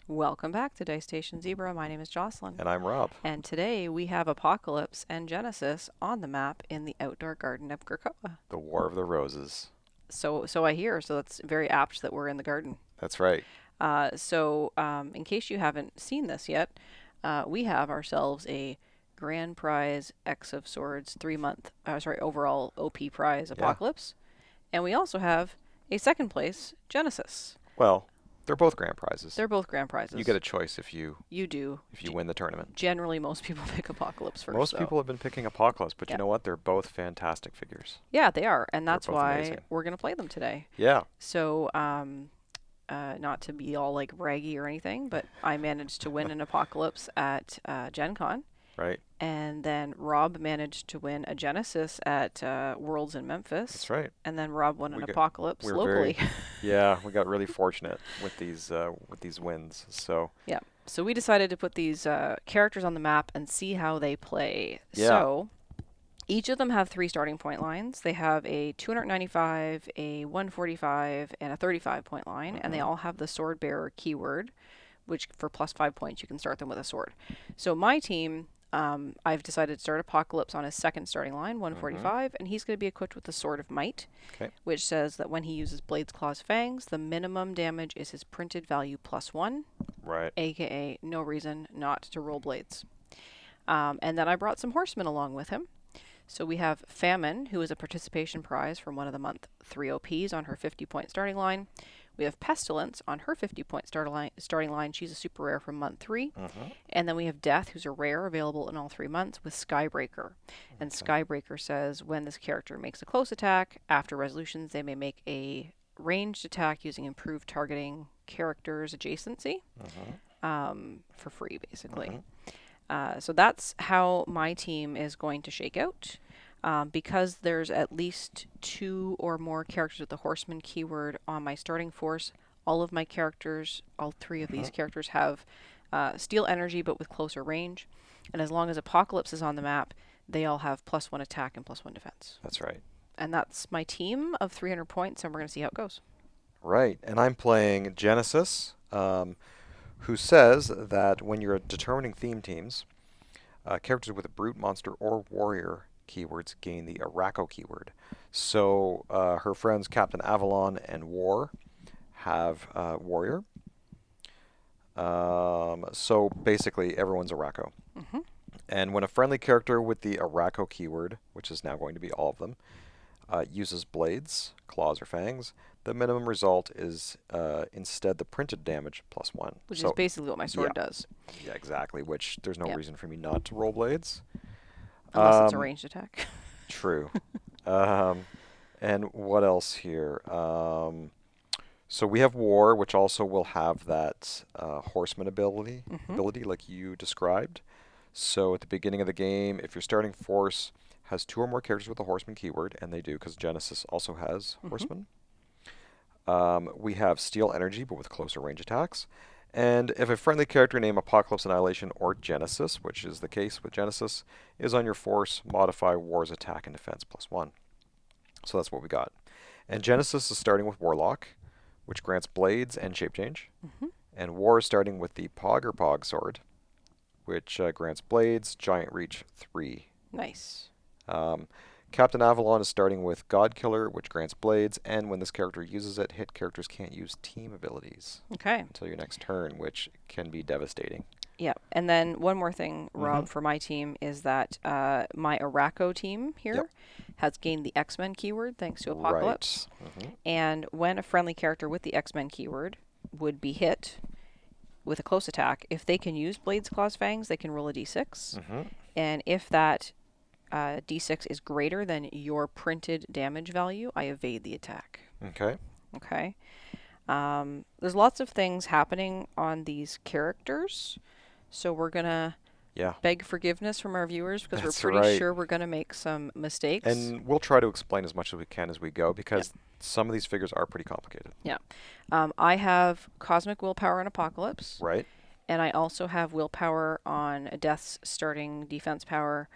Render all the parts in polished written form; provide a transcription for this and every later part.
Welcome back to Dice Station Zebra. My name is Jocelyn. And I'm Rob. And today we have Apocalypse and Genesis on the map in the outdoor garden of Krakoa. The War of the Roses. So I hear, so that's very apt that we're in the garden. That's right. In case you haven't seen this yet, we have ourselves a grand prize X of Swords overall OP prize Yeah. Apocalypse. And we also have a second place Genesis. Well, they're both grand prizes. They're both grand You prizes. get a choice if you You do. win the tournament. Generally, most people pick Apocalypse first. Most people have been picking Apocalypse, but Yeah. you know what? They're both fantastic figures. Yeah, they are, and that's both why amazing. we're gonna play them today. Yeah. So, not to be all like raggy or anything, but I managed to win an Apocalypse at Gen Con, Right. and then Rob managed to win a Genesis at Worlds in Memphis. That's right. And then Rob won an We got- Apocalypse we're locally. Yeah, we got really fortunate with these wins. So Yeah. So we decided to put these characters on the map and see how they play. Yeah. So each of them have 3 starting point lines. They have a 295, a 145, and a 35 point line, and they all have the sword bearer keyword, which for plus 5 points you can start them with a sword. So my team, I've decided to start Apocalypse on his second starting line, 145, and he's going to be equipped with the Sword of Might, Okay. which says that when he uses Blades, Claws, Fangs, the minimum damage is his printed value plus 1, Right. aka no reason not to roll blades. And then I brought some horsemen along with him. So we have Famine, who is a participation prize from one of the month 3 OPs on her 50-point starting line. We have Pestilence on her 50-point starting line. She's a super rare from month 3. And then we have Death, who's a rare available in all 3 months, with Skybreaker. And Skybreaker says when this character makes a close attack, after resolutions, they may make a ranged attack using improved targeting characters adjacency for free, basically. So that's how my team is going to shake out. Because there's at least 2 or more characters with the horseman keyword on my starting force, all of my characters, all 3 of these characters have steel energy but with closer range. And as long as Apocalypse is on the map, they all have plus 1 attack and plus 1 defense. That's right. And that's my team of 300 points, and we're going to see how it goes. Right. And I'm playing Genesis, who says that when you're determining theme teams, characters with a brute, monster, or warrior keywords gain the Araco keyword. So her friends Captain Avalon and War have warrior. So basically everyone's Araco. And when a friendly character with the Araco keyword, which is now going to be all of them, uses blades, claws, or fangs, the minimum result is instead the printed damage plus 1. Which is basically what my sword yeah. does. Yeah, exactly, which there's no Yep. reason for me not to roll blades. Unless it's a ranged attack. True. And what else here? So we have War, which also will have that horseman ability like you described. So at the beginning of the game, if your starting force has 2 or more characters with the horseman keyword, and they do because Genesis also has horsemen, we have steel energy, but with closer range attacks. And if a friendly character named Apocalypse, Annihilation, or Genesis, which is the case with Genesis, is on your force, modify War's attack and defense plus 1. So that's what we got. And Genesis is starting with Warlock, which grants blades and shape change. And War is starting with the Pog sword, which grants blades, giant reach 3. Nice. Captain Avalon is starting with Godkiller, which grants blades, and when this character uses it, hit characters can't use team abilities Okay. until your next turn, which can be devastating. Yeah, and then one more thing, Rob, for my team is that my Araco team here has gained the X-Men keyword thanks to Apocalypse. Right. And when a friendly character with the X-Men keyword would be hit with a close attack, if they can use Blades, Claws, Fangs, they can roll a d6. And if that d6 is greater than your printed damage value, I evade the attack. Okay. Okay. There's lots of things happening on these characters, so we're gonna beg forgiveness from our viewers because That's we're pretty right. sure we're gonna make some mistakes. And we'll try to explain as much as we can as we go because some of these figures are pretty complicated. Yeah. I have Cosmic Willpower on Apocalypse. Right. And I also have Willpower on Death's starting defense power.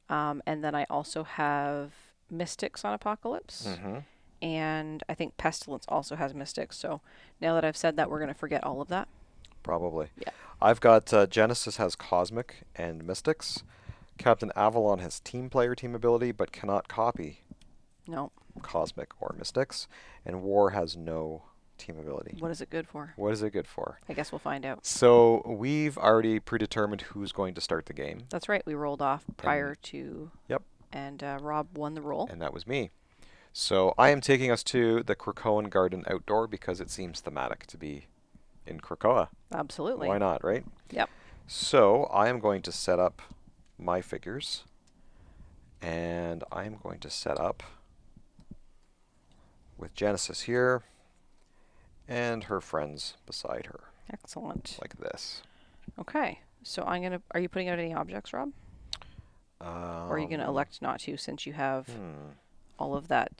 And then I also have Mystics on Apocalypse. And I think Pestilence also has Mystics. So now that I've said that, we're going to forget all of that. Probably. Yeah. I've got Genesis has Cosmic and Mystics. Captain Avalon has Team Player team ability, but cannot copy No. Cosmic or Mystics. And War has no team ability. What is it good for? What is it good for? I guess we'll find out. So we've already predetermined who's going to start the game. That's right. We rolled off prior And to. yep. And Rob won the roll. And that was me. So I am taking us to the Krakoan Garden Outdoor because it seems thematic to be in Krakoa. Absolutely. Why not, right? Yep. So I am going to set up my figures. And I am going to set up with Genesis here and her friends beside her. Excellent. Like this. Okay. So I'm going to. Are you putting out any objects, Rob? Or are you going to elect not to since you have all of that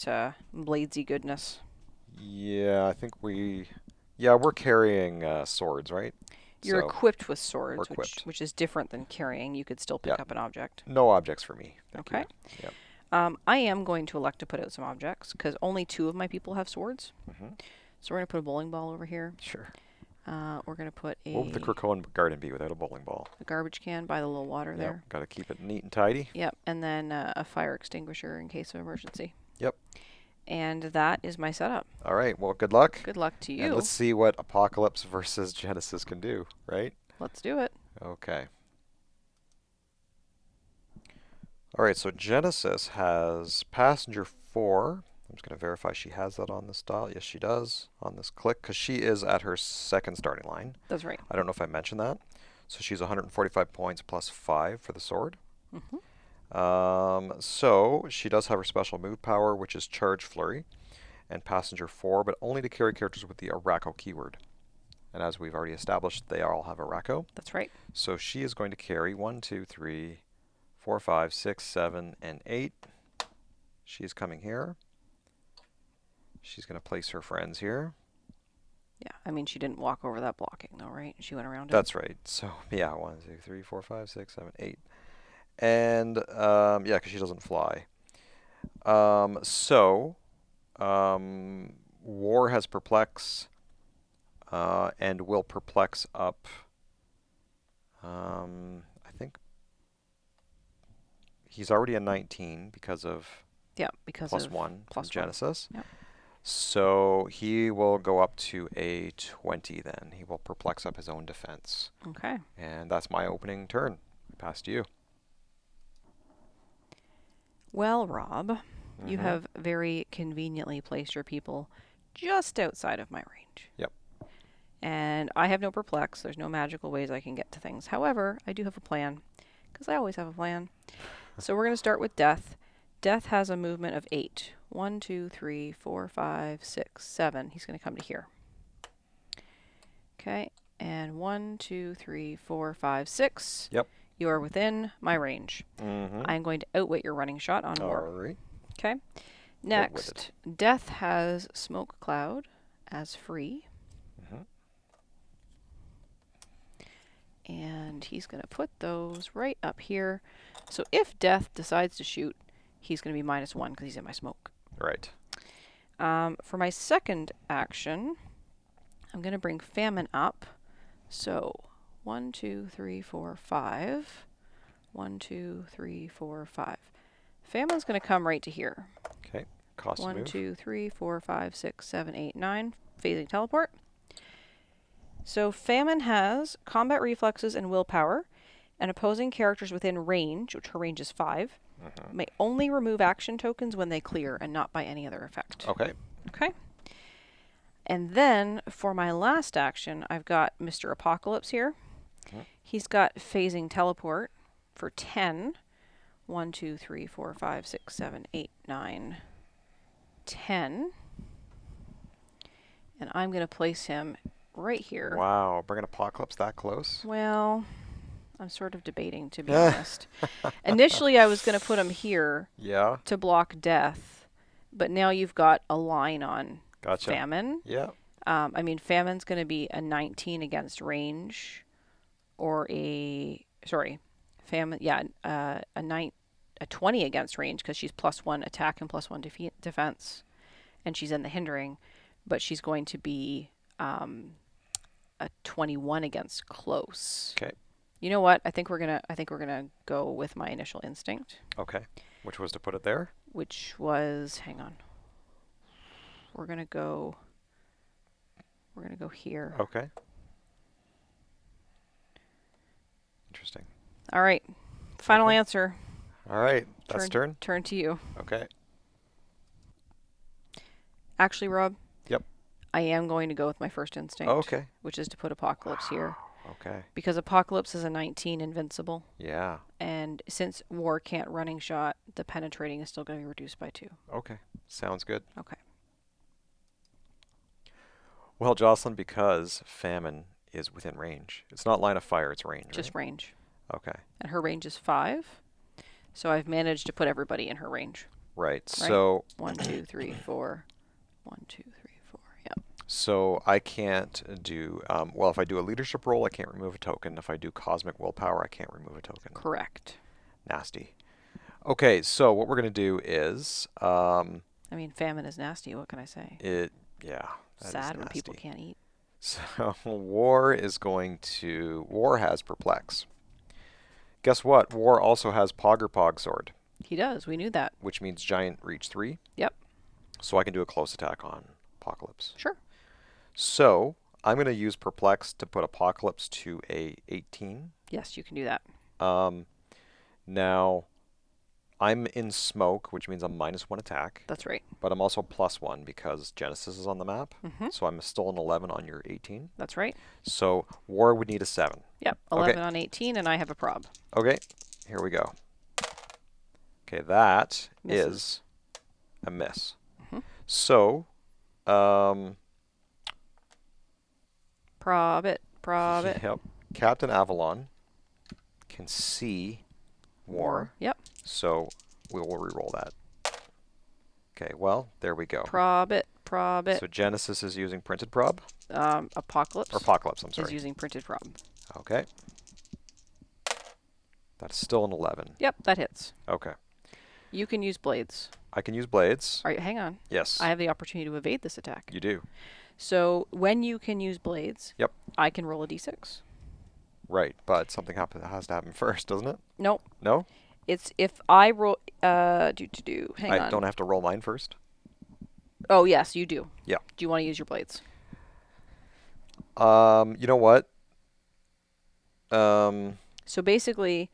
bladesy goodness? Yeah, I think we're carrying swords, right? You're So equipped with swords, we're equipped. which is different than carrying. You could still pick Yeah. up an object. No objects for me. Thank Okay. you. Yep. I am going to elect to put out some objects because only 2 of my people have swords. Mm-hmm. So we're going to put a bowling ball over here. Sure. We're going to put What would the Krakoan garden be without a bowling ball? a garbage can by the little water Yep. there. Got to keep it neat and tidy. Yep. And then a fire extinguisher in case of emergency. Yep. And that is my setup. All right. Well, good luck. Good luck to you. And let's see what Apocalypse versus Genesis can do, right? Let's do it. Okay. All right, so Genesis has passenger 4. I'm just going to verify she has that on this dial. Yes, she does on this click because she is at her second starting line. That's right. I don't know if I mentioned that. So she's 145 points plus 5 for the sword. So she does have her special move power, which is Charge Flurry, and passenger 4, but only to carry characters with the Araco keyword. And as we've already established, they all have Araco. That's right. So she is going to carry 1, 2, 3, 4, 5, 6, 7, and 8. She's coming here. She's going to place her friends here. Yeah. I mean, she didn't walk over that blocking, though, right? She went around it. That's right. So, yeah, 1, 2, 3, 4, 5, 6, 7, 8. And, yeah, because she doesn't fly. War has Perplex and will Perplex up. I think he's already a 19 because of because plus of 1 plus from Genesis. Yep. So he will go up to a 20 then. He will Perplex up his own defense. Okay. And that's my opening turn. Pass to you. Well, Rob, you have very conveniently placed your people just outside of my range. Yep. And I have no perplex. There's no magical ways I can get to things. However, I do have a plan, because I always have a plan. So we're going to start with Death. Death has a movement of 8. 1, 2, 3, 4, 5, 6, 7. He's going to come to here. Okay. And 1, 2, 3, 4, 5, 6. Yep. You are within my range. I'm going to outwit your running shot on War. All right. Okay. Next, Death has Smoke Cloud as free. And he's going to put those right up here. So if Death decides to shoot, he's going to be -1 because he's in my smoke. Right. For my second action, I'm going to bring Famine up. So 1, 2, 3, 4, 5. 1, 2, 3, 4, 5. Famine's going to come right to here. Okay. Cost 1, move. 2, 3, 4, 5, 6, 7, 8, 9. Phasing teleport. So Famine has combat reflexes and willpower, and opposing characters within range, which her range is 5, may only remove action tokens when they clear and not by any other effect. Okay. Okay. And then for my last action, I've got Mr. Apocalypse here. He's got phasing teleport for 10. 1, 2, 3, 4, 5, 6, 7, 8, 9, 10. And I'm going to place him right here. Wow. Bringing Apocalypse that close? Well, I'm sort of debating, to be honest. Initially, I was going to put him here to block Death, but now you've got a line on Famine. Yeah. I mean, Famine's going to be a 19 against range, or Famine, a 20 against range because she's +1 attack and +1 defense, and she's in the hindering, but she's going to be a 21 against close. Okay. You know what? I think we're gonna go with my initial instinct, Okay. Which was to put it there? which was, hang on. We're gonna go here. Okay. Interesting. All right. Final Okay. answer. All right. That's turn? Turn to you. Okay. Actually, Rob, Yep. I am going to go with my first instinct, Okay. which is to put Apocalypse here. Okay. Because Apocalypse is a 19 invincible. Yeah. And since War can't running shot, the penetrating is still going to be reduced by 2. Okay. Sounds good. Okay. Well, Jocelyn, because Famine is within range. It's not line of fire, it's range, Just right? range. Okay. And her range is 5. So I've managed to put everybody in her range. Right. So 1, 2, 3, 4. 1, 2, 3, 4. Yep. so I can't do well, if I do a leadership roll, I can't remove a token. If I do cosmic willpower, I can't remove a token. Correct. Nasty. Okay, so what we're going to do is I mean, famine is nasty. What can I say? yeah, that is Sad when people nasty. can't eat. So War has perplex. Guess what? War also has Pog sword, He does. We knew that. which means giant reach 3. Yep. So I can do a close attack on Apocalypse. Sure. So I'm going to use perplex to put Apocalypse to a 18. Yes, you can do that. Now I'm in smoke, which means I'm -1 attack. That's right. But I'm also +1 because Genesis is on the map. Mm-hmm. So I'm still an 11 on your 18. That's right. So War would need a 7. Yep. 11 on 18, and I have a prob. Okay, here we go. Okay, that Misses. is a miss. Mm-hmm. So, Prob it. yep, Captain Avalon can see War. Yep. So we will re-roll that. Okay, well, there we go. Prob it. So Genesis is using printed prob? Apocalypse. Or Apocalypse, I'm sorry. Is using printed prob. Okay. That's still an 11. Yep, that hits. Okay. You can use blades. I can use blades. All right, hang on. Yes. I have the opportunity to evade this attack. You do. So when you can use blades, Yep. I can roll a d6. Right, but something has to happen first, doesn't it? Nope. No? It's if I roll. Hang on. I don't have to roll mine first? Oh yes, you do. Yeah. Do you want to use your blades? You know what? So basically,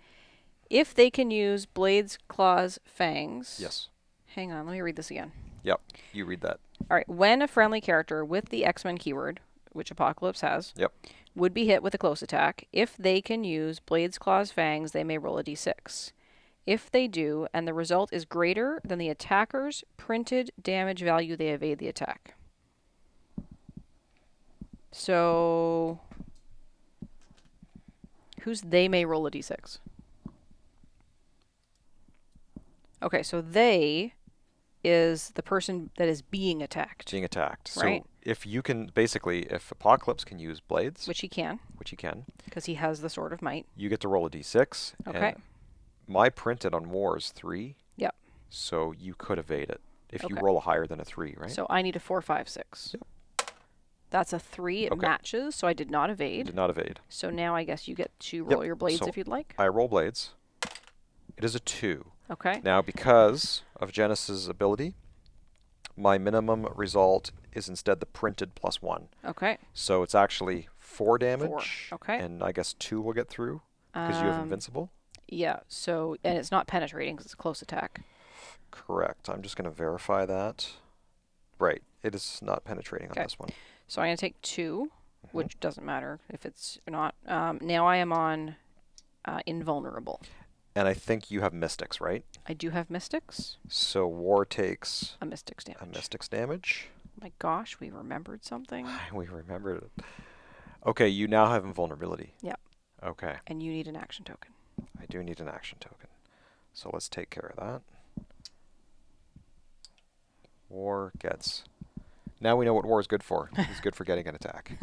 if they can use blades, claws, fangs. Yes. Hang on, let me read this again. Yep. You read that. All right. When a friendly character with the X-Men keyword, which Apocalypse has, Yep. would be hit with a close attack, if they can use blades, claws, fangs, they may roll a d6. If they do, and the result is greater than the attacker's printed damage value, they evade the attack. So, who's they may roll a d6? Okay, so they is the person that is being attacked. Being attacked. Right. So if you can, basically, if Apocalypse can use blades, Which he can, which he can, because he has the Sword of Might. you get to roll a d6. Okay. And my printed on War is 3. Yep. So you could evade it if you Okay. roll a higher than a 3, right? So I need a 4, 5, 6. Yep. That's a 3. It Okay. matches, so I did not You evade. did not evade. So now I guess you get to roll your blades So if you'd like. I roll blades. It is a 2. Okay. Now, because of Genesis' ability, my minimum result is instead the printed +1. Okay. So it's actually 4 damage. 4. Okay. And I guess 2 will get through because you have invincible. Yeah. So, and it's not penetrating because it's a close attack. Correct. I'm just going to verify that. Right. It is not penetrating on Okay. this one. So I'm going to take 2, which doesn't matter if it's or not. Now I am on invulnerable. And I think you have mystics, right? I do have mystics. So War takes A mystics damage. a mystics damage. My gosh, we remembered something. We remembered it. Okay, you now have invulnerability. Yep. Okay. And you need an action token. I do need an action token. So let's take care of that. War gets... Now we know what War is good for. He's good for getting an attack.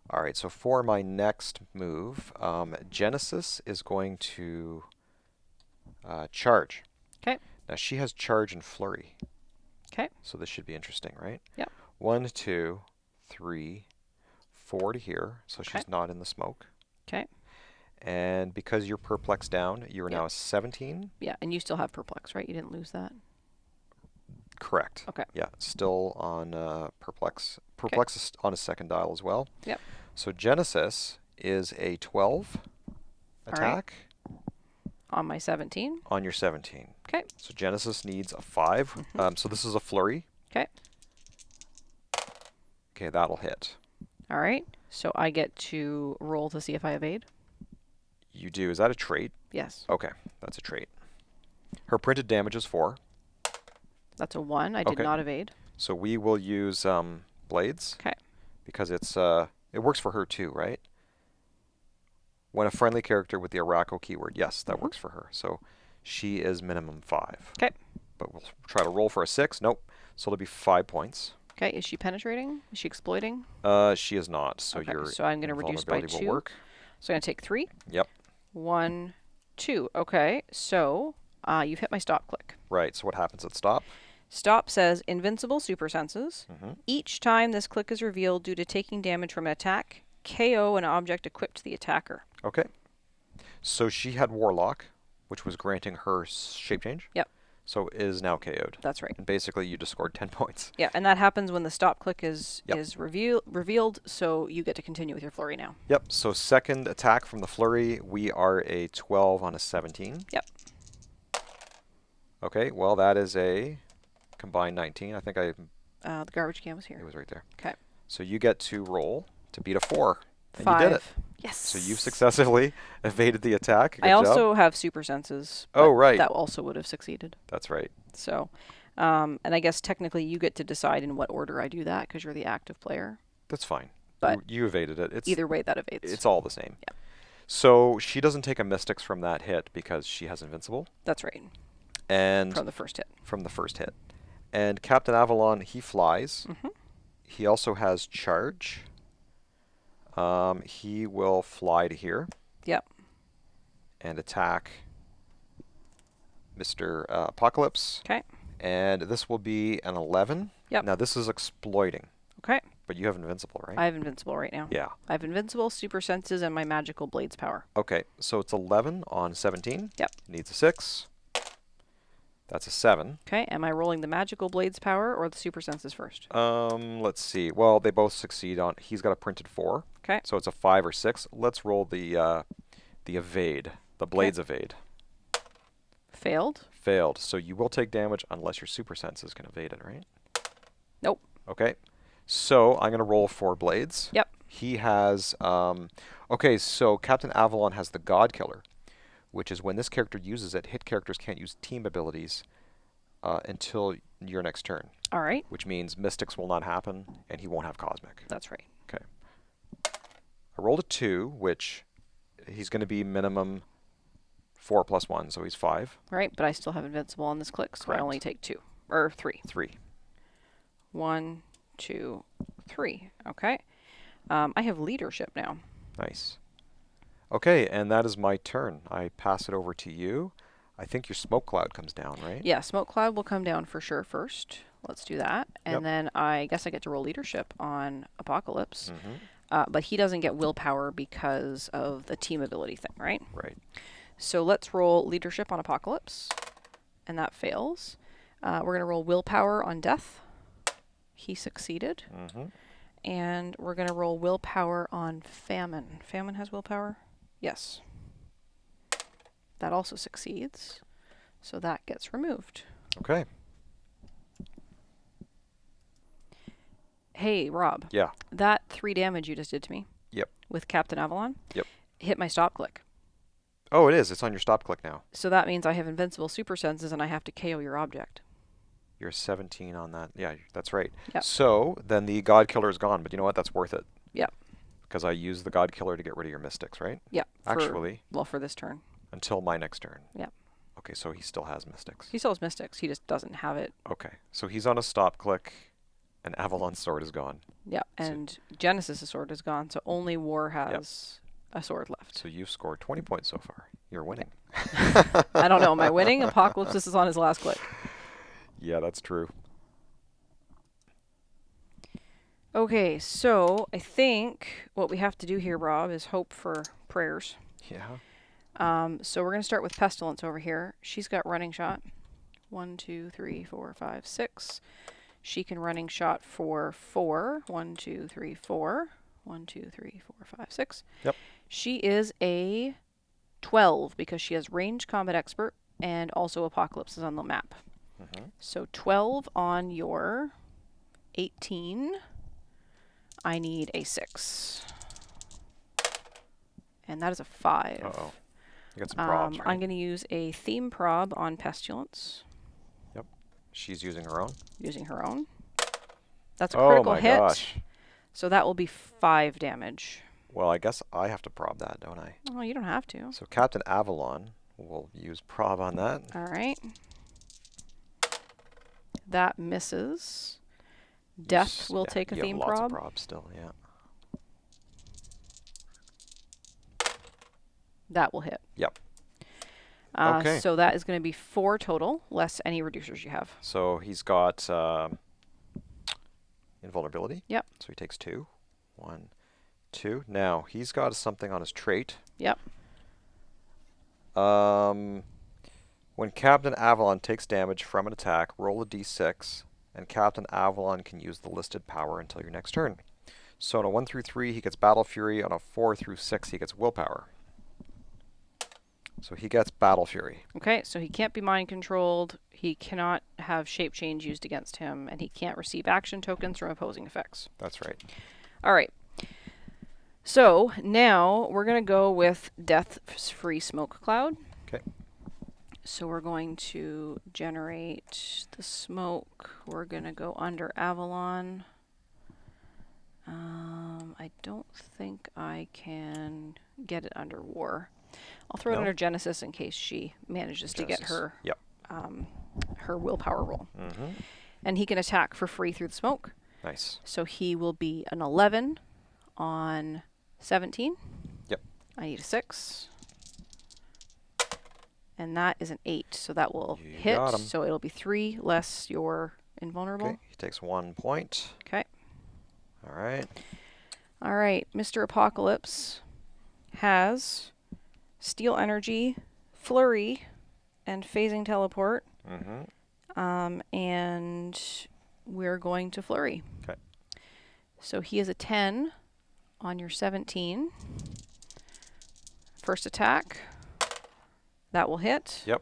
All right, so for my next move, Genesis is going to charge. Okay. Now she has charge and flurry. Okay. So this should be interesting, right? Yep. 1, 2, 3, 4 to here, so Okay. she's not in the smoke. Okay. And because you're perplexed down, you are Yep. now a 17. Yeah, and you still have perplex, right? You didn't lose that. Correct. Okay. Yeah, still on perplex. Okay. Perplex is on a second dial as well. Yep. So Genesis is a 12 All right. attack On my 17. on your 17. Okay. So Genesis needs a 5. So this is a flurry. Okay. Okay, that'll hit. All right. So I get to roll to see if I evade. You do. Is that a trait? Yes. Okay, that's a trait. Her printed damage is 4. That's a 1. I did Okay. not evade. So we will use blades. Okay. Because it's it works for her too, right? When a friendly character with the Araco keyword, yes, that works for her. So she is minimum 5. Okay. But we'll try to roll for a 6. Nope. So it'll be 5 points. Okay. Is she penetrating? Is she exploiting? She is not. So Okay. your So I'm going to reduce by invulnerability 2. will work. So I'm going to take 3. Yep. 1, 2. Okay. So you've hit my stop click. Right. So what happens at stop? Stop says invincible super senses. Mm-hmm. Each time this click is revealed due to taking damage from an attack, KO an object equipped to the attacker. Okay. So she had Warlock, which was granting her shape change. Yep. So is now KO'd. That's right. And basically you just scored 10 points. Yeah, and that happens when the stop click is Yep. revealed, so you get to continue with your flurry now. Yep. So second attack from the flurry, we are a 12 on a 17. Yep. Okay. Well, that is a combined 19. I think The garbage can was it here. was right there. Okay. So you get to roll to beat a 4. And 5. you did it. Yes. So you've successfully evaded the attack. Good I job. also have super senses. Oh, but right. That also would have succeeded. That's right. So, and I guess technically you get to decide in what order I do that because you're the active player. That's fine. But you evaded it. It's either way, that evades. It's all the same. Yep. So she doesn't take a Mystics from that hit because she has Invincible. That's right. And From the first hit. From the first hit. And Captain Avalon, he flies. Mm-hmm. He also has charge. He will fly to here. Yep. And attack Mr. Apocalypse. Okay. And this will be an 11. Yep. Now this is exploiting. Okay. But you have Invincible, right? I have invincible right now. Yeah. I have invincible, super senses, and my magical blades power. Okay, so it's 11 on 17. Yep. Needs a 6. That's a 7. Okay. Am I rolling the magical blades power or the super senses first? Let's see. Well, they both succeed on. He's got a printed 4. Okay. So it's a 5 or 6. Let's roll the evade, the blades evade. Failed. Failed. So you will take damage unless your super senses can evade it, right? Nope. Okay. So I'm going to roll 4 blades. Yep. He has. Okay, so Captain Avalon has the God Killer, which is when this character uses it, hit characters can't use team abilities until your next turn. All right. Which means Mystics will not happen, and he won't have Cosmic. That's right. Okay. I rolled a 2, which he's going to be minimum 4 plus 1, so he's 5. Right, but I still have invincible on this click, so Correct. I only take 2. Or 3. 3. 1, 2, 3. Okay. I have leadership now. Nice. Okay, and that is my turn. I pass it over to you. I think your smoke cloud comes down, right? Yeah, smoke cloud will come down for sure first. Let's do that. And Yep. then I guess I get to roll leadership on Apocalypse. Mm-hmm. But he doesn't get willpower because of the team ability thing, right? Right. So let's roll leadership on Apocalypse. And that fails. We're going to roll willpower on Death. He succeeded. Mm-hmm. And we're going to roll willpower on Famine. Famine has willpower? Yes. That also succeeds. So that gets removed. Okay. Hey, Rob. Yeah. That 3 damage you just did to me. Yep. With Captain Avalon. Yep. Hit my stop click. Oh, it is. It's on your stop click now. So that means I have invincible super senses and I have to KO your object. You're 17 on that. Yeah, that's right. Yep. So then the God Killer is gone, but you know what? That's worth it. Yep. Because I used the God Killer to get rid of your Mystics, right? Yep. Actually, Well, for this turn. until my next turn. Yep. Okay, so he still has Mystics. He still has Mystics. He just doesn't have it. Okay, so he's on a stop click, and Avalon's sword is gone. Yep. And Genesis' sword is gone, so only War has a sword left. So you've scored 20 points so far. You're winning. I don't know. Am I winning? Apocalypse is on his last click. Yeah, that's true. Okay, so I think what we have to do here, Rob, is hope for prayers. Yeah. So we're going to start with Pestilence over here. She's got running shot. 1, 2, 3, 4, 5, 6. She can running shot for 4. 1, 2, 3, 4. 1, 2, 3, 4, 5, 6. Yep. She is a 12 because she has range combat expert and also Apocalypse is on the map. So 12 on your 18. I need a 6. And that is a 5. Uh-oh. You got some probs, right? I'm going to use a theme prob on Pestilence. Yep. She's using her own. Using her own. That's a Oh critical my hit. gosh. So that will be 5 damage. Well, I guess I have to prob that, don't I? Oh, you don't have to. So Captain Avalon will use prob on that. All right. That misses. Death will take a theme you have lots prob. of probs still, yeah. That will hit. Yep. Okay. So that is going to be 4 total, less any reducers you have. So he's got invulnerability. Yep. So he takes 2. 1, 2. Now, he's got something on his trait. Yep. When Captain Avalon takes damage from an attack, roll a d6, and Captain Avalon can use the listed power until your next turn. So on a 1 through 3, he gets Battle Fury. On a 4 through 6, he gets Willpower. So he gets Battle Fury. Okay, so he can't be mind controlled, he cannot have shape change used against him, and he can't receive action tokens from opposing effects. That's right. All right. So now we're going to go with Death-Free Smoke Cloud. Okay. So we're going to generate the smoke. We're going to go under Avalon. I don't think I can get it under War. I'll throw it No? under Genesis in case she manages to get her Yep. her willpower roll. Mm-hmm. And he can attack for free through the smoke. Nice. So he will be an 11 on 17. Yep. I need a 6. And that is an 8, so that will You hit. got him. So it'll be 3 less your invulnerable. Okay. He takes 1 point. Okay. All right. All right. Mr. Apocalypse has Steel Energy, Flurry, and Phasing Teleport. Mm-hmm. And we're going to Flurry. Okay. So he is a 10 on your 17. First attack. That will hit. Yep.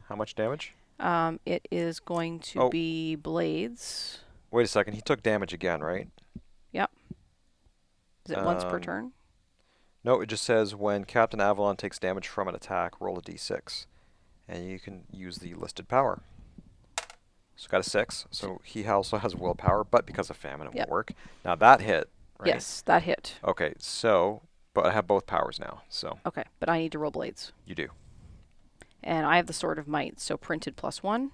How much damage? It is going to be blades. Wait a second. He took damage again, right? Yep. Is it once per turn? No, it just says when Captain Avalon takes damage from an attack, roll a d6. And you can use the listed power. So got a 6. So he also has willpower, but because of famine, it won't work. Now that hit, right? Yes, that hit. Okay, so, but I have both powers now, so. Okay, but I need to roll blades. You do. And I have the Sword of Might, so printed +1.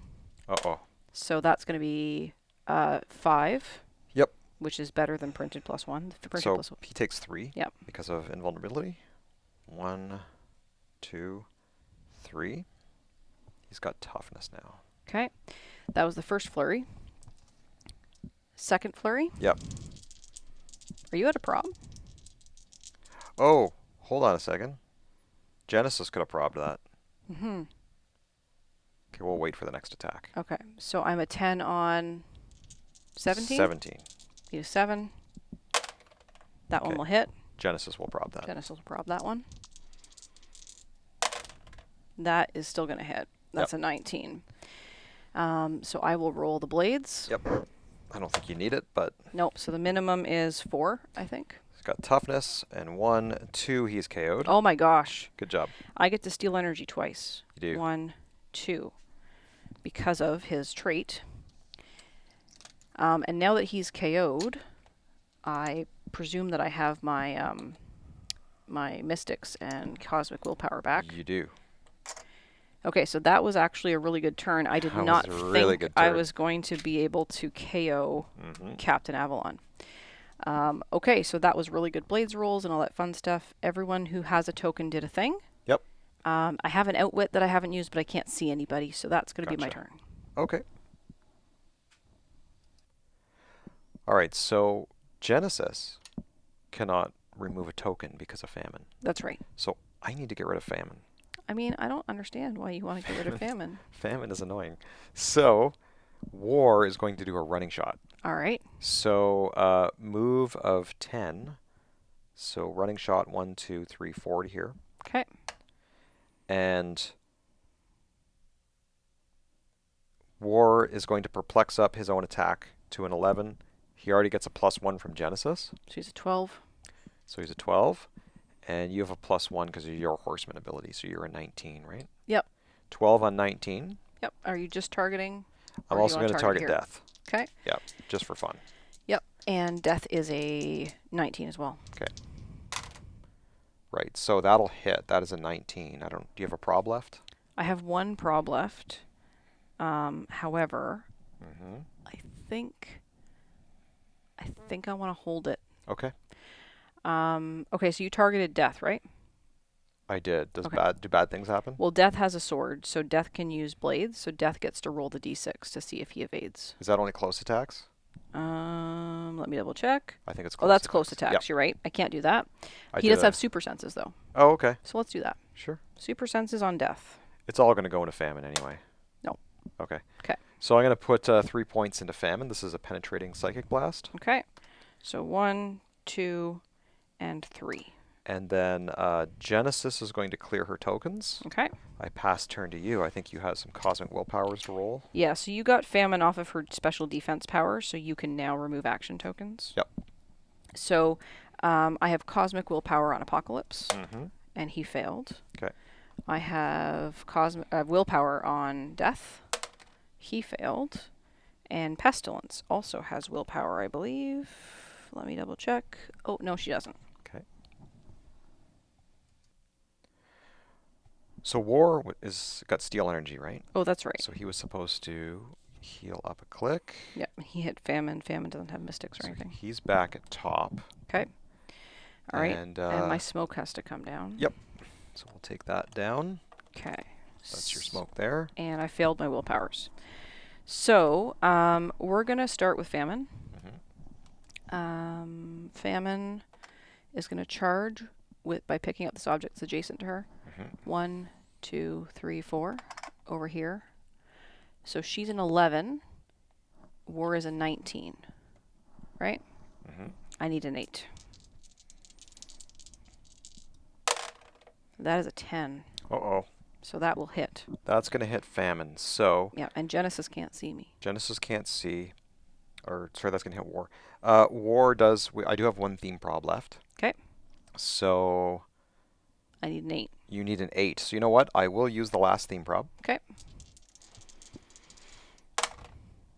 Uh-oh. So that's going to be 5. Yep. Which is better than printed +1. So he takes 3. Yep. Because of invulnerability. 1, 2, 3. He's got toughness now. Okay. That was the first flurry. Second flurry. Yep. Are you at a prob? Oh, hold on a second. Genesis could have probbed that. Mm-hmm. Okay, we'll wait for the next attack. Okay. So I'm a 10 on 17? 17. Need a 7. That one will hit. Genesis will prob that. Genesis will prob that one. That is still going to hit. That's a 19. So I will roll the blades. Yep. I don't think you need it, but... Nope. So the minimum is 4, I think. He's got toughness, and 1, 2, he's KO'd. Oh my gosh. Good job. I get to steal energy twice. You do. 1, 2. Because of his trait. And now that he's KO'd, I presume that I have my my mystics and cosmic willpower back. You do. Okay, so that was actually a really good turn. I did That not was a really think good I turn. was going to be able to KO Captain Avalon. Okay, so that was really good blades rolls and all that fun stuff. Everyone who has a token did a thing. Yep. I have an outwit that I haven't used, but I can't see anybody, so that's going to be my Gotcha. turn. Okay. All right, so Genesis cannot remove a token because of famine. That's right. So I need to get rid of famine. I mean, I don't understand why you want to get rid of famine. Famine is annoying. So war is going to do a running shot. All right. So move of 10. So running shot 1, 2, 3, 4 to here. Okay. And war is going to perplex up his own attack to an 11. He already gets a +1 from Genesis. So he's a 12. So he's a 12. And you have a +1 because of your horseman ability. So you're a 19, right? Yep. 12 on 19. Yep. Are you just targeting? I'm also going to target here? death. Okay. Yep, just for fun. Yep. And death is a 19 as well. Okay. Right, so that'll hit. That is a 19. Do you have a prob left? I have one prob left. However, I think I want to hold it. Okay. Okay, so you targeted death, right? I did. Do bad things happen? Well, death has a sword, so death can use blades. So death gets to roll the d6 to see if he evades. Is that only close attacks? Let me double check. I think it's close. Oh, that's close attacks. Yep. You're right. I can't do that. I He does have super senses though. Oh, okay. So let's do that. Sure. Super senses on death. It's all going to go into famine anyway. No. Okay. Okay. So I'm going to put 3 points into famine. This is a penetrating psychic blast. Okay. So 1, 2, and 3. And then Genesis is going to clear her tokens. Okay. I pass turn to you. I think you have some cosmic willpowers to roll. Yeah, so you got famine off of her special defense power, so you can now remove action tokens. Yep. So I have cosmic willpower on Apocalypse, Mm-hmm. and he failed. Okay. I have cosmic willpower on Death. He failed. And Pestilence also has willpower, I believe. Let me double check. Oh, no, she doesn't. Okay. So War is got steel energy, right? Oh, that's right. So he was supposed to heal up a click. Yep, he hit Famine. Famine doesn't have Mystics or So anything. he's back at top. Okay. All right. And my smoke has to come down. Yep. So we'll take that down. Okay. That's your smoke there. And I failed my willpowers. So we're going to start with Famine. Mm-hmm. Famine is going to charge by picking up this object that's adjacent to her. Mm-hmm. 1, 2, 3, 4 over here. So she's an 11. War is a 19. Right? Mm-hmm. I need an 8. That is a 10. Uh-oh. So that will hit. That's going to hit famine. So Yeah, and Genesis can't see me. Genesis can't see. Or, sorry, that's going to hit War. War does... I do have one theme prob left. Okay. So I need an 8. you need an 8. So you know what? I will use the last theme prob. Okay.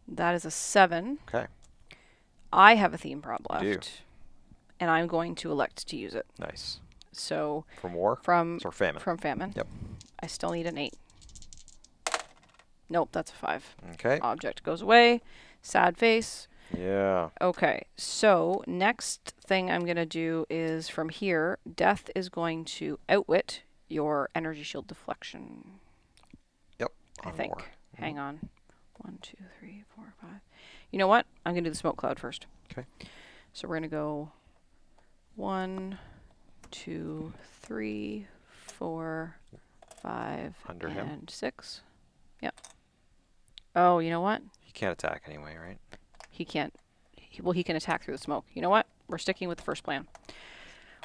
That is a 7. Okay. I have a theme prob left. You do. And I'm going to elect to use it. Nice. So From War? from Famine? From Famine. Yep. I still need an 8. Nope, that's a 5. Okay. Object goes away. Sad face. Yeah. Okay, so next thing I'm going to do is from here, Death is going to outwit your energy shield deflection. Yep. I on think. War. Hang on. 1, 2, 3, 4, 5. You know what? I'm going to do the smoke cloud first. Okay. So we're going to go 1, 2, 3, 4, 5, Under and him? 6. Yep. Oh, you know what? He can't attack anyway, right? He can't. He can attack through the smoke. You know what? We're sticking with the first plan.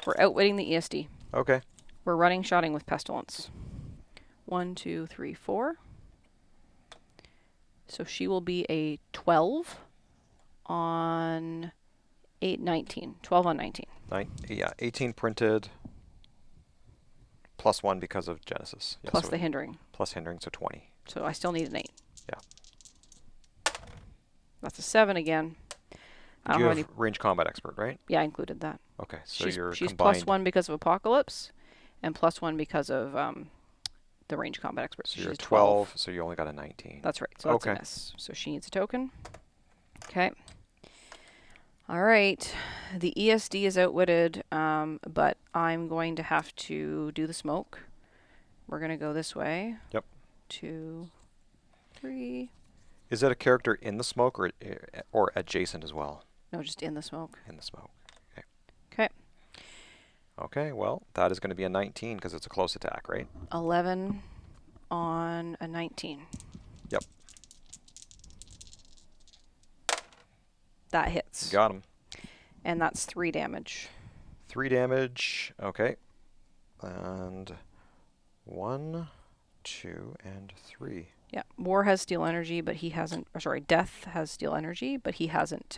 We're outwitting the ESD. Okay. We're running shotting with Pestilence. 1, 2, 3, 4. So she will be a 12 on 19. 12 on 19. Yeah, 18 printed. +1 because of Genesis. Yeah, Plus so the hindering. Plus hindering, so 20. So I still need an 8. Yeah. That's a 7 again. I don't You have have any. range combat expert, right? Yeah, I included that. Okay, so she's you're she's combined. +1 because of Apocalypse, and +1 because of the range combat expert. So she's you're a 12, so you only got a 19. That's right. So that's Okay. a miss. So she needs a token. Okay. All right. The ESD is outwitted, but I'm going to have to do the smoke. We're going to go this way. Yep. 2, 3. Is it a character in the smoke or adjacent as well? No, just in the smoke. In the smoke. Okay. Okay. Okay, well, that is going to be a 19 because it's a close attack, right? 11 on a 19. Yep. That hits. Got him. And that's 3 damage. 3 damage. Okay. And 1, 2, and 3. Yeah. War has steel energy, but he hasn't. Or sorry, Death has steel energy, but he hasn't.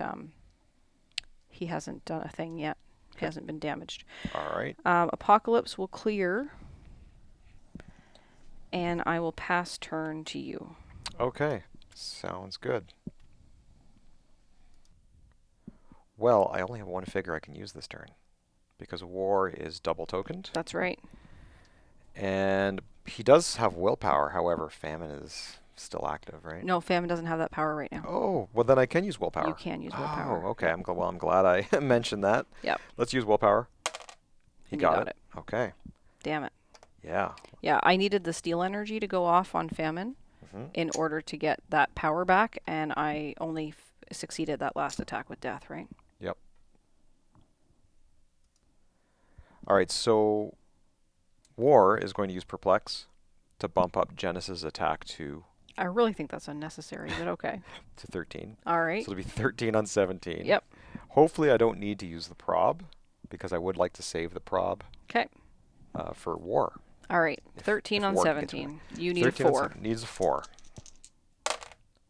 He hasn't done a thing yet. He Okay. hasn't been damaged. All right. Apocalypse will clear, and I will pass turn to you. Okay. Sounds good. Well, I only have 1 figure I can use this turn because War is double tokened. That's right. And he does have willpower. However, Famine is still active, right? No, Famine doesn't have that power right now. Oh, well then I can use willpower. You can use willpower. Oh, okay. Yep. I'm glad I mentioned that. Yep. Let's use willpower. He And you got it. Okay. Damn it. Yeah. Yeah, I needed the steel energy to go off on Famine in order to get that power back, and I only succeeded that last attack with Death, right? Yep. All right, so War is going to use Perplex to bump up Genesis' attack to I really think that's unnecessary, but okay. 13. All right. So it'll be 13 on 17. Yep. Hopefully I don't need to use the prob because I would like to save the prob Okay. for War. All right. 13 if on War can get to 17. You need a 13 on 4. 7 needs a 4.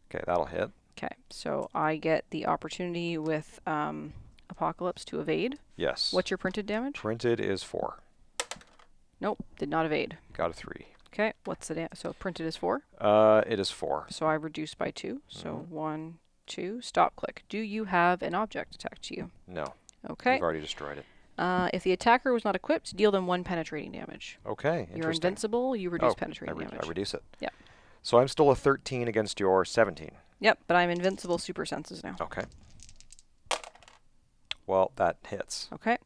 Okay, that'll hit. Okay. So I get the opportunity with Apocalypse to evade. Yes. What's your printed damage? Printed is 4. Nope. Did not evade. Got a 3. Okay. What's the so printed is 4? It is 4. So I reduced by 2. So 1, 2. Stop click. Do you have an object attached to you? No. Okay. You've already destroyed it. If the attacker was not equipped, deal them 1 penetrating damage. Okay, You're interesting. invincible, you reduce penetrating damage. I reduce it. Yep. So I'm still a 13 against your 17. Yep, but I'm invincible super senses now. Okay. Well, that hits. Okay.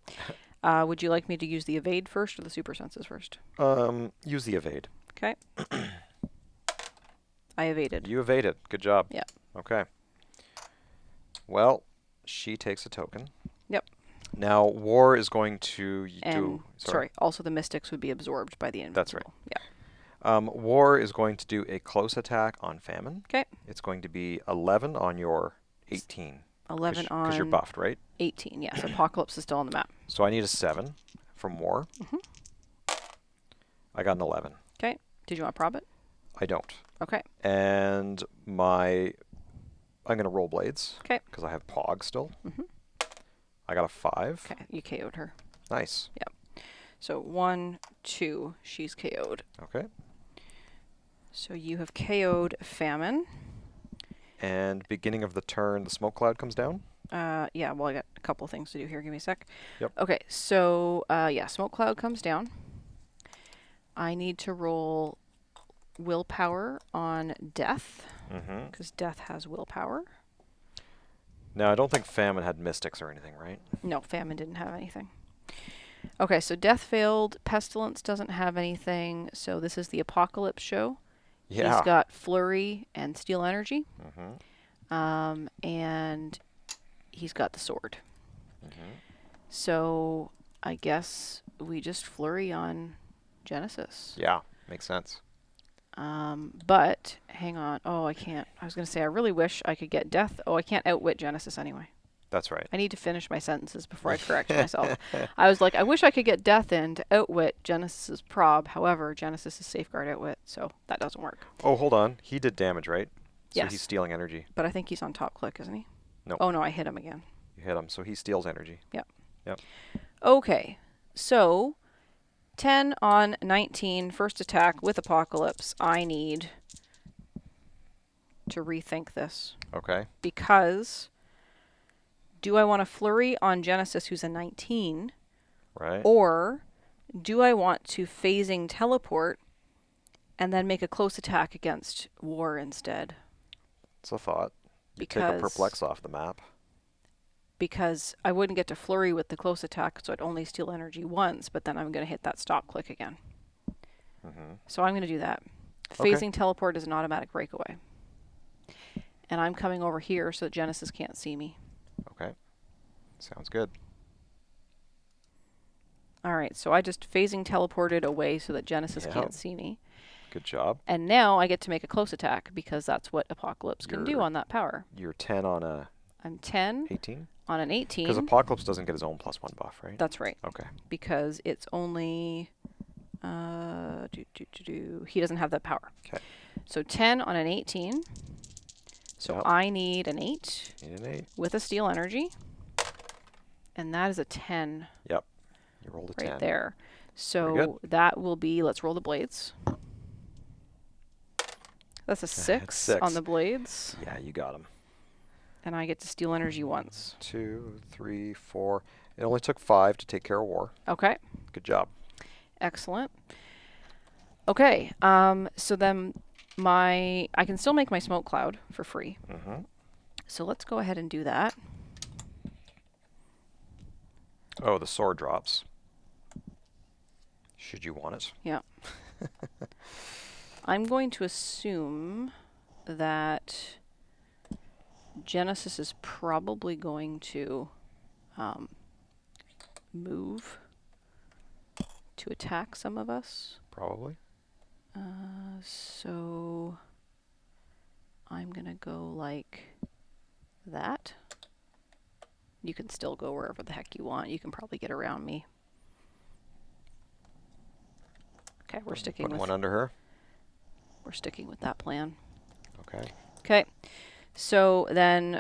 Would you like me to use the evade first or the super senses first? Use the evade. Okay. I evaded. You evaded. Good job. Yep. Okay. Well, she takes a token. Yep. Now, War is going to And, sorry, also the mystics would be absorbed by the invincible. That's right. Yeah. War is going to do a close attack on Famine. Okay. It's going to be 11 on your 18. 11 on... Because you're buffed, right? 18, yes. Apocalypse is still on the map. So I need a 7 from War. I got an 11. Okay. Did you want to prob it? I don't. Okay. And I'm going to roll blades. Okay. Because I have Pog still. I got a 5. Okay. You KO'd her. Nice. Yep. So 1, 2, she's KO'd. Okay. So you have KO'd Famine. And beginning of the turn, the smoke cloud comes down. Yeah, well, I got a couple things to do here. Give me a sec. Yep. Okay, so, yeah, smoke cloud comes down. I need to roll willpower on Death, because Death has willpower. Now, I don't think Famine had mystics or anything, right? No, Famine didn't have anything. Okay, so Death failed. Pestilence doesn't have anything, so this is the Apocalypse show. Yeah. He's got Flurry and Steel Energy. Mm-hmm. And he's got the sword. Mm-hmm. So I guess we just Flurry on Genesis. Yeah, makes sense. But hang on. Oh, I can't. I was going to say I really wish I could get Death. Oh, I can't outwit Genesis anyway. That's right. I need to finish my sentences before I correct myself. I was like, I wish I could get Death in to outwit Genesis's prob. However, Genesis is safeguard outwit, so that doesn't work. Oh, hold on. He did damage, right? So Yes. he's stealing energy. But I think he's on top click, isn't he? No. Oh, no, I hit him again. You hit him, so he steals energy. Yep. Yep. Okay, so 10 on 19, first attack with Apocalypse. I need to rethink this Okay. because do I want to Flurry on Genesis, who's a 19, Right. or do I want to phasing teleport and then make a close attack against War instead? It's a thought. Because Take a Perplex off the map. because I wouldn't get to Flurry with the close attack, so I'd only steal energy once, but then I'm going to hit that stop click again. So I'm going to do that. Okay. Phasing teleport is an automatic breakaway. And I'm coming over here so that Genesis can't see me. Okay. Sounds good. All right, so I just phasing teleported away so that Genesis Yeah. can't see me. Good job. And now I get to make a close attack because that's what Apocalypse can do on that power. You're 10 on a I'm 10 18? on an 18. Because Apocalypse doesn't get his own +1 buff, right? That's right. Okay. Because it's only... he doesn't have that power. Okay. So 10 on an 18. So Yep. I need an 8. Need an 8. With a steel energy. And that is a 10. Yep. You rolled a 10. Right there. So that will be, let's roll the blades. That's a 6 on the blades. Yeah, you got him. And I get to steal energy once. 2, 3, 4. It only took 5 to take care of war. Okay. Good job. Excellent. Okay. So then I can still make my smoke cloud for free. Mm-hmm. So let's go ahead and do that. Oh, the sword drops. Should you want it? Yeah. I'm going to assume that Genesis is probably going to move to attack some of us. Probably. So I'm going to go like that. You can still go wherever the heck you want. You can probably get around me. Okay, we're sticking with one under her. We're sticking with that plan. Okay. Okay. So then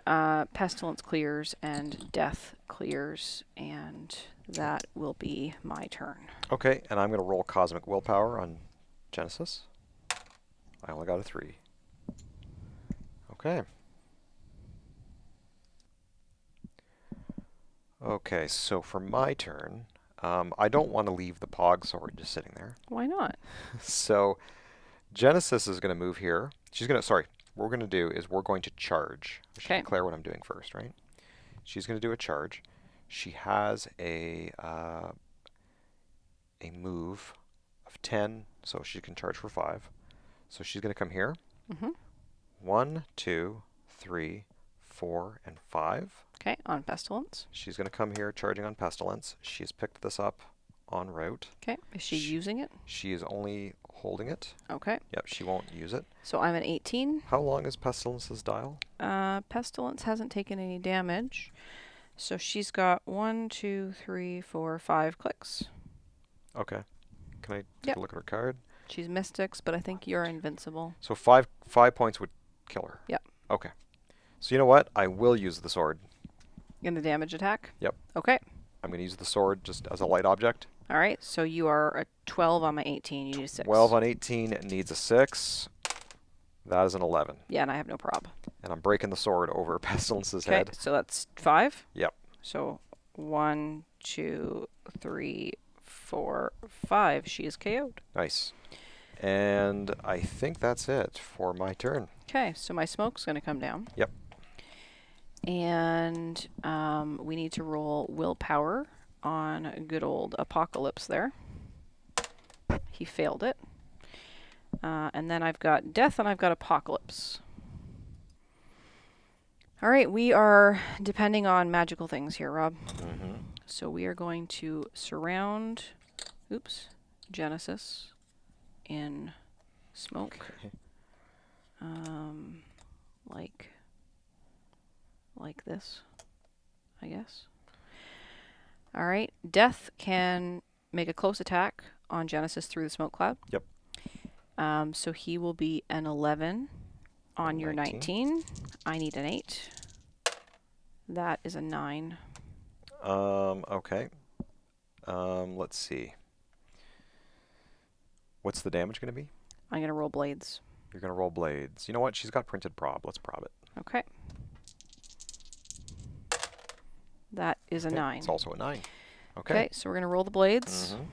Pestilence clears and Death clears, and that will be my turn. Okay, and I'm going to roll Cosmic Willpower on Genesis. I only got a 3. Okay. Okay, so for my turn, I don't want to leave the Pog Sword just sitting there. Why not? So Genesis is going to move here. She's going to, sorry, what we're going to do is we're going to charge. I should declare what I'm doing first, right? She's going to do a charge. She has a move of 10, so she can charge for 5. So she's going to come here. Mm-hmm. 1, 2, 3, 4, and 5. Okay, on Pestilence. She's going to come here charging on Pestilence. She's picked this up en route. Okay, is she using it? She is only holding it. Okay. Yep, she won't use it. So I'm an 18. How long is Pestilence's dial? Pestilence hasn't taken any damage. So she's got 1, 2, 3, 4, 5 clicks. Okay. Can I take a look at her card? She's Mystics, but I think you're invincible. So 5 points would kill her. Yep. Okay. So you know what? I will use the sword. In the damage attack? Yep. Okay. I'm going to use the sword just as a light object. All right. So you are a 12 on my 18. You need a 6. 12 on 18 needs a 6. That is an 11. Yeah, and I have no prob. And I'm breaking the sword over Pestilence's head. Okay, so that's 5? Yep. So 1, 2, 3, 4, 5. She is KO'd. Nice. And I think that's it for my turn. Okay, so my smoke's going to come down. Yep. And we need to roll willpower on good old Apocalypse there. He failed it. And then I've got Death and I've got Apocalypse. All right, we are depending on magical things here, Rob. Mm-hmm. So we are going to surround, Genesis in smoke. Okay. Like this, I guess. All right, Death can make a close attack on Genesis through the smoke cloud. Yep. So he will be an 11 on your 19. I need an 8. That is a 9. Okay. Let's see. What's the damage going to be? I'm going to roll blades. You're going to roll blades. You know what? She's got printed prob. Let's prob it. Okay. That is a 9. It's also a 9. Okay. Okay, so we're going to roll the blades. Mm-hmm.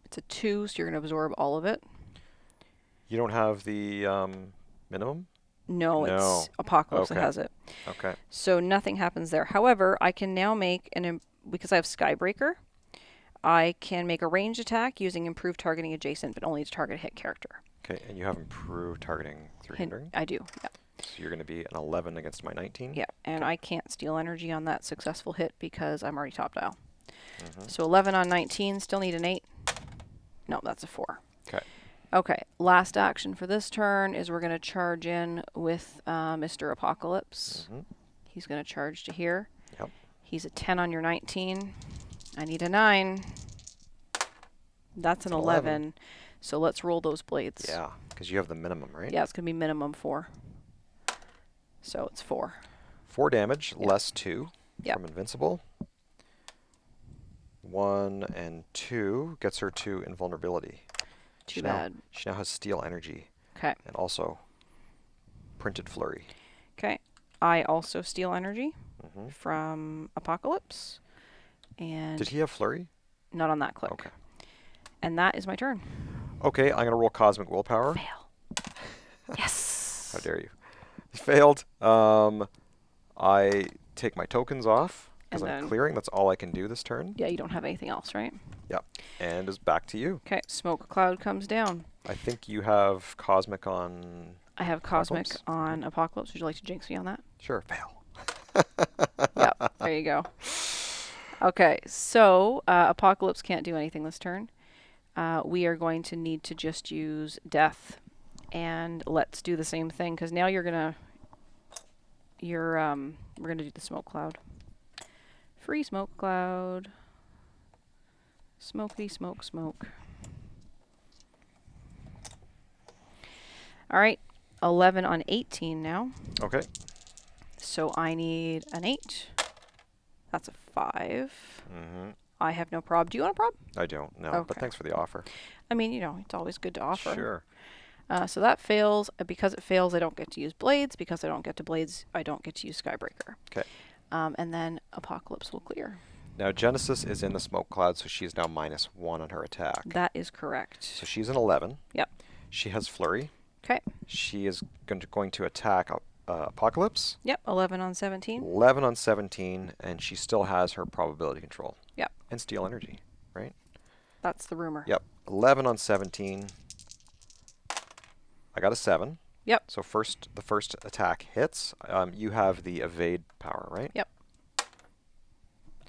It's a 2, so you're going to absorb all of it. You don't have the minimum? No, it's Apocalypse that has it. Okay. So nothing happens there. However, I can now make because I have Skybreaker, I can make a ranged attack using improved targeting adjacent, but only to target a hit character. Okay, and you have improved targeting through hindering? I do, yeah. So you're going to be an 11 against my 19? Yeah, and Okay. I can't steal energy on that successful hit because I'm already top dial. Mm-hmm. So 11 on 19, still need an 8. No, that's a 4. Okay. Okay, last action for this turn is we're going to charge in with Mr. Apocalypse. Mm-hmm. He's going to charge to here. Yep. He's a 10 on your 19. I need a 9. That's It's an an 11. 11. So let's roll those blades. Yeah, because you have the minimum, right? Yeah, it's going to be minimum 4. So it's 4. 4 damage, Yep. less 2 Yep. from Invincible. 1 and 2 gets her to invulnerability. Too bad. She now has Steel Energy. Okay. And also Printed Flurry. Okay. I also steal energy Mm-hmm. from Apocalypse. And Did he have Flurry? not on that click. Okay. And that is my turn. Okay, I'm going to roll Cosmic Willpower. Fail. Yes. How dare you. He failed. I take my tokens off because And I'm then- clearing. That's all I can do this turn. Yeah, you don't have anything else, right? Yep. And is back to you. Okay, smoke cloud comes down. I think you have Cosmic on... I have Cosmic Apocalypse? on Apocalypse. Would you like to jinx me on that? Sure, fail. Yep, there you go. Okay, so Apocalypse can't do anything this turn. We are going to need to just use Death. And let's do the same thing, because now we're gonna do the smoke cloud. Free smoke cloud. Smokey smoke smoke. All right, 11 on 18 now. Okay. So I need an 8. That's a 5. Mm-hmm. I have no prob. Do you want a prob? I don't, no. But Okay. thanks for the offer. I mean, you know, it's always good to offer. Sure. So that fails. Because it fails, I don't get to use blades. Because I don't get to blades, I don't get to use Skybreaker. Okay. And then Apocalypse will clear. Now, Genesis is in the smoke cloud, so she's now -1 on her attack. That is correct. So she's an 11. Yep. She has Flurry. Okay. She is going to attack Apocalypse. Yep. 11 on 17. 11 on 17, and she still has her probability control. Yep. And Steel Energy, right? That's the rumor. Yep. 11 on 17. I got a 7. Yep. So the first attack hits. You have the evade power, right? Yep.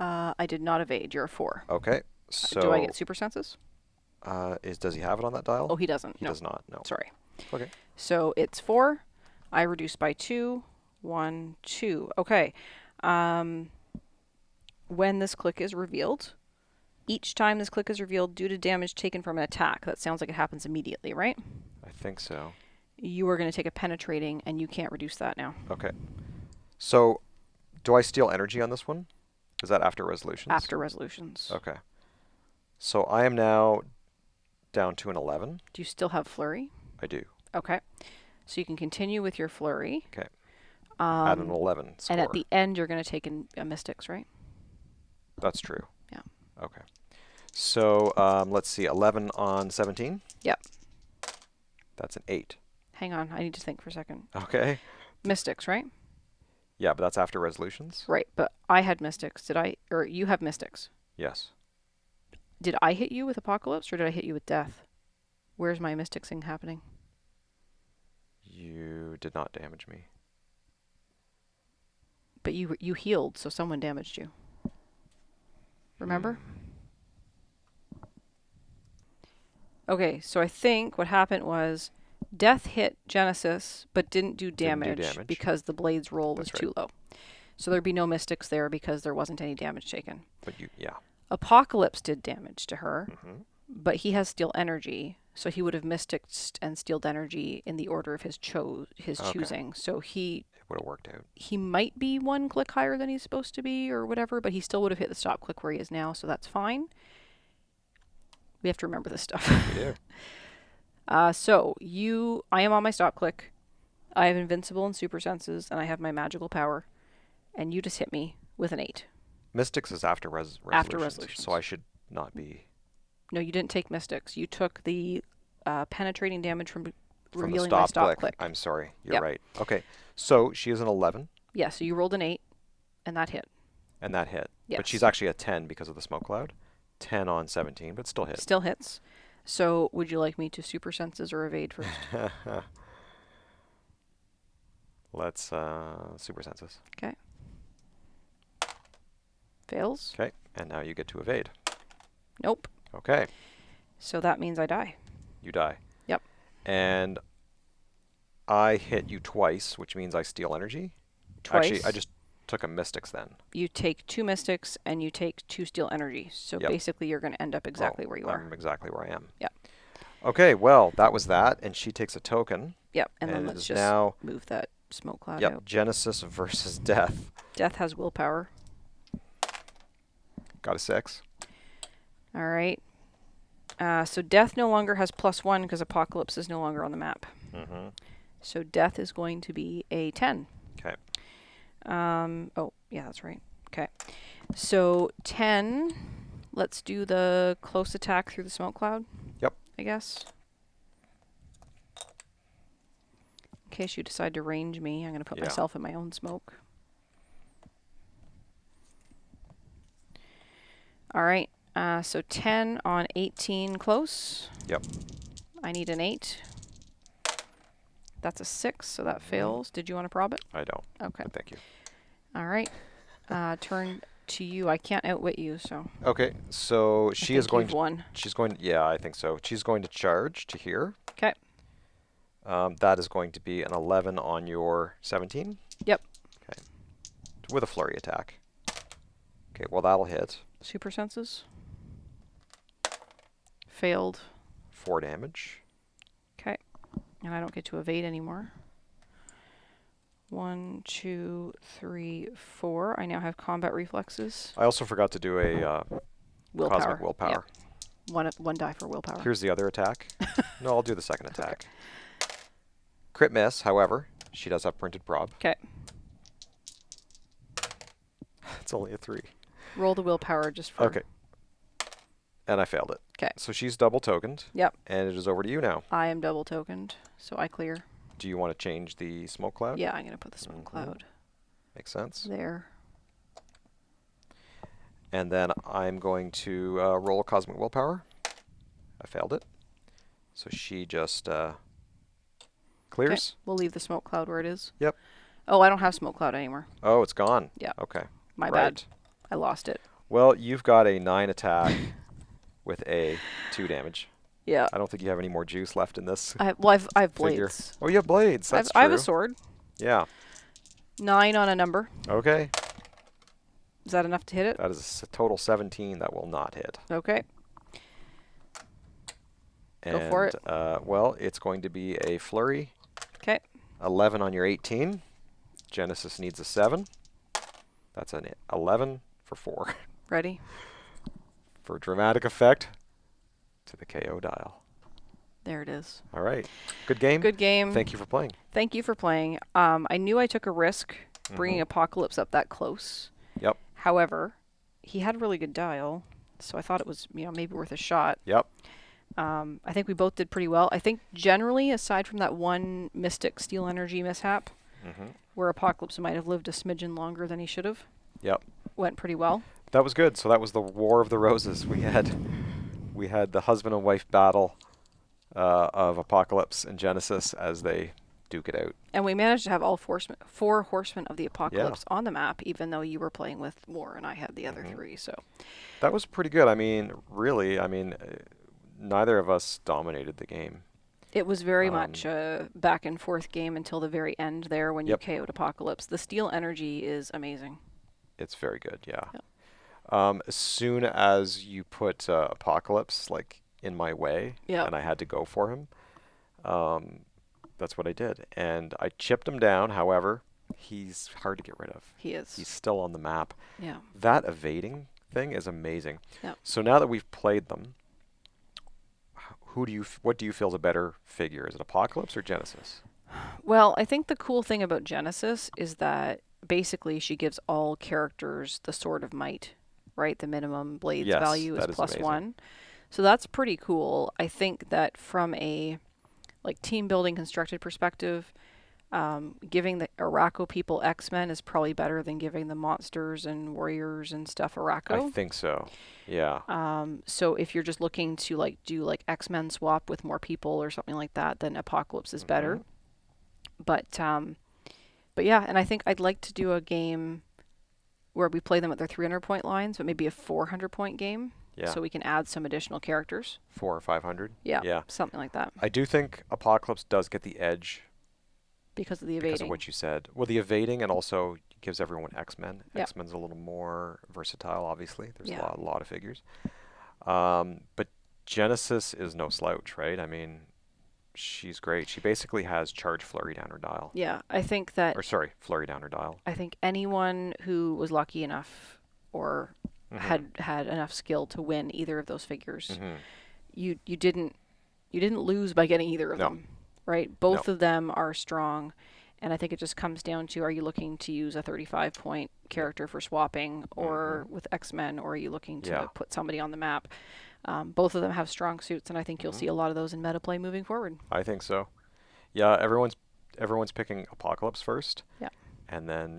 I did not evade. You're a 4. Okay. So do I get super senses? does he have it on that dial? Oh, he doesn't. He No. does not. No. Sorry. Okay. So it's 4. I reduce by 2. 1, 2. Okay. When this click is revealed, each time this click is revealed due to damage taken from an attack, that sounds like it happens immediately, right? I think so. You are going to take a penetrating, and you can't reduce that now. Okay. So do I steal energy on this one? Is that after resolutions? After resolutions. Okay. So I am now down to an 11. Do you still have flurry? I do. Okay. So you can continue with your flurry. Okay. At an Um, 11 score. and at the end, you're going to take a mystics, right? That's true. Yeah. Okay. So let's see. 11 on 17? Yep. That's an 8. Hang on. I need to think for a second. Okay. Mystics, right? Yeah, but that's after resolutions? Right. But I had mystics. Did I? Or you have mystics. Yes. Did I hit you with Apocalypse, or did I hit you with Death? Where's my mysticsing happening? You did not damage me. But you healed, so someone damaged you. Remember? Okay, so I think what happened was Death hit Genesis, but didn't do damage, because the blade's roll was too low. So there'd be no mystics there because there wasn't any damage taken. But yeah. Apocalypse did damage to her, Mm-hmm. but he has steel energy, so he would have mystics and steeled energy in the order of his choosing. So It would have worked out. he might be 1 click higher than he's supposed to be or whatever, but he still would have hit the stop click where he is now, so that's fine. We have to remember this stuff. We do. I am on my stop click. I have invincible and super senses, and I have my magical power, and you just hit me with an 8. Mystics is after resolutions. After resolutions. So I should not be... No, you didn't take mystics. You took the penetrating damage from From revealing the my stop stop click. click. I'm sorry. You're Yep. right. Okay. So she is an 11, Yeah, so you rolled an 8, and that hit. and that hit. Yes. But she's actually a 10 because of the smoke cloud. 10 on 17, but still hit. Still hits. So would you like me to super senses or evade first? Let's super senses. Okay. Fails. Okay, and now you get to evade. Nope. Okay, So that means I die. you die. Yep. And I hit you twice, which means I steal energy. Actually, I Twice. just took a mystics then. You take 2 mystics and you take 2 steel energy. So Yep. basically you're going to end up exactly where you are. I'm exactly where I am. Yep. Okay, well, that was that, and she takes a token. Yep. And then And it let's is just now, move that smoke cloud yep, out. Genesis versus Death. Death has willpower. Got a 6. All right. So Death no longer has +1 because Apocalypse is no longer on the map. Mm-hmm. So Death is going to be a 10. Okay. Oh, yeah, that's right. Okay. So 10, let's do the close attack through the smoke cloud. Yep. I guess. In case you decide to range me, I'm going to put myself in my own smoke. All right. So 10 on 18 close. Yep. I need an 8. That's a 6, so that fails. Did you want to prob it? I don't. Okay. But thank you. All right. Turn to you. I can't outwit you, so. Okay, so she is going to. Won. She's going. Yeah, I think so. She's going to charge to here. Okay. That is going to be an 11 on your 17. Yep. Okay. With a flurry attack. Okay, well that'll hit. Super senses. Failed. 4 damage. Okay. And I don't get to evade anymore. 1, 2, 3, 4. I now have combat reflexes. I also forgot to do a Willpower. cosmic willpower. Yep. One die for willpower. Here's the other attack. No, I'll do the second attack. Crit miss, however, she does have printed prob. Okay. It's only a 3. Roll the willpower just for. Okay. And I failed it. Okay. So she's double tokened. Yep. And it is over to you now. I am double tokened, so I clear. Do you want to change the smoke cloud? Yeah, I'm going to put the smoke cloud Makes sense. there. And then I'm going to roll a cosmic willpower. I failed it. So she just clears. Okay. We'll leave the smoke cloud where it is. Yep. Oh, I don't have smoke cloud anymore. Oh, it's gone. Yeah. Okay. My Right. bad. I lost it. Well, you've got a 9 attack with a 2 damage. Yeah. I don't think you have any more juice left in this. I have figure. blades. Oh, you have blades. That's I have a true. sword. Yeah. 9 on a number. Okay. Is that enough to hit it? That is a total 17 that will not hit. Okay. And, Go for it. Well, it's going to be a flurry. Okay. 11 on your 18. Genesis needs a 7. That's an 11 for 4. Ready? For dramatic effect, to the KO dial. There it is. All right. Good game. Good game. Thank you for playing. Thank you for playing. I knew I took a risk bringing Apocalypse up that close. Yep. However, he had a really good dial, so I thought it was maybe worth a shot. Yep. I think we both did pretty well. I think generally, aside from that one Mystic Steel Energy mishap, where Apocalypse might have lived a smidgen longer than he should have, Yep. went pretty well. That was good. So that was the War of the Roses. We had the husband and wife battle of Apocalypse and Genesis as they duke it out. And we managed to have all 4 Horsemen of the Apocalypse on the map, even though you were playing with more and I had the other 3. So That was pretty good. I mean, really, neither of us dominated the game. it was very much a back and forth game until the very end there when you KO'd Apocalypse. The Steel Energy is amazing. It's very good, yeah. Yep. As soon as you put Apocalypse in my way, and I had to go for him, that's what I did. And I chipped him down. However, he's hard to get rid of. He is. He's still on the map. Yeah. That evading thing is amazing. Yeah. So now that we've played them, what do you feel is a better figure? Is it Apocalypse or Genesis? Well, I think the cool thing about Genesis is that basically she gives all characters the Sword of Might, right? The minimum blades value is +1. So that's pretty cool. I think that from a team building constructed perspective, giving the Araco people X-Men is probably better than giving the monsters and warriors and stuff Araco. I think so. Yeah. So if you're just looking to do X-Men swap with more people or something like that, then Apocalypse is better. But But yeah, and I think I'd like to do a game where we play them at their 300 point lines, but maybe a 400 point game, Yeah. so we can add some additional characters. 400 or 500. Yeah, Yeah. something like that I do think Apocalypse does get the edge because of the because of evading. what you said. Well, the evading and also gives everyone X-Men. Yeah, X-Men's a little more versatile, obviously. There's yeah, a lot of figures. But Genesis is no slouch, right? I mean, she's great. She basically has charge flurry down her dial. yeah. I think that Or sorry, flurry down her dial. I think anyone who was lucky enough or Mm-hmm. had enough skill to win either of those figures, Mm-hmm. you didn't lose by getting either of No, them, right? no. Both of them are strong, and I think it just comes down to, are you looking to use a 35 point Yep. character for swapping Mm-hmm. or with X-Men, or are you looking Yeah, to put somebody on the map? Both of them have strong suits, and I think you'll mm-hmm. see a lot of those in meta play moving forward. I think so. Yeah, everyone's picking Apocalypse first, Yeah, and then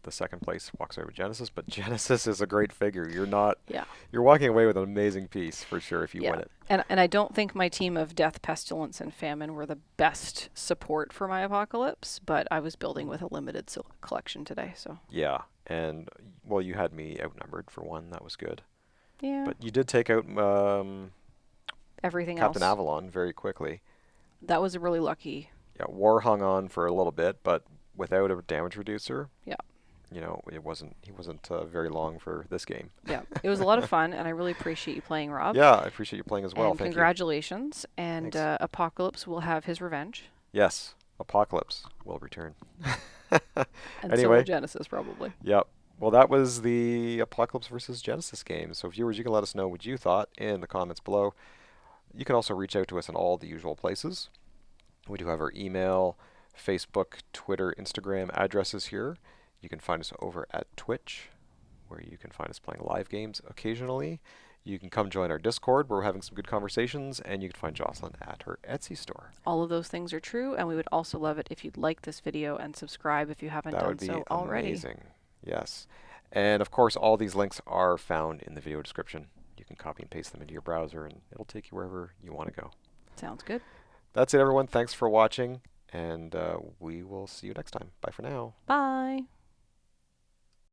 the second place walks over Genesis. But Genesis is a great figure. yeah, You're walking away with an amazing piece for sure if you yeah. win it. And I don't think my team of Death, Pestilence, and Famine were the best support for my Apocalypse, but I was building with a limited collection today, so Yeah, and well, you had me outnumbered for one. That was good. yeah. But you did take out Everything Captain else, Avalon very quickly. that was a really lucky. Yeah, War hung on for a little bit, but without a damage reducer, Yeah. he wasn't very long for this game. Yeah, it was a lot of fun, and I really appreciate you playing, Rob. Yeah, I appreciate you playing as well. And Thank you. congratulations. And Thanks. Apocalypse will have his revenge. Yes, Apocalypse will return. And so will Anyway, Genesis, probably. yep. Well, that was the Apocalypse versus Genesis game. So, viewers, you can let us know what you thought in the comments below. You can also reach out to us in all the usual places. We do have our email, Facebook, Twitter, Instagram addresses here. You can find us over at Twitch, where you can find us playing live games occasionally. You can come join our Discord, where we're having some good conversations, and you can find Jocelyn at her Etsy store. All of those things are true, and we would also love it if you'd like this video and subscribe if you haven't That done would be so already. amazing. Yes. And of course, all these links are found in the video description. You can copy and paste them into your browser, and it'll take you wherever you want to go. Sounds good. That's it, everyone. Thanks for watching, and we will see you next time. Bye for now. Bye.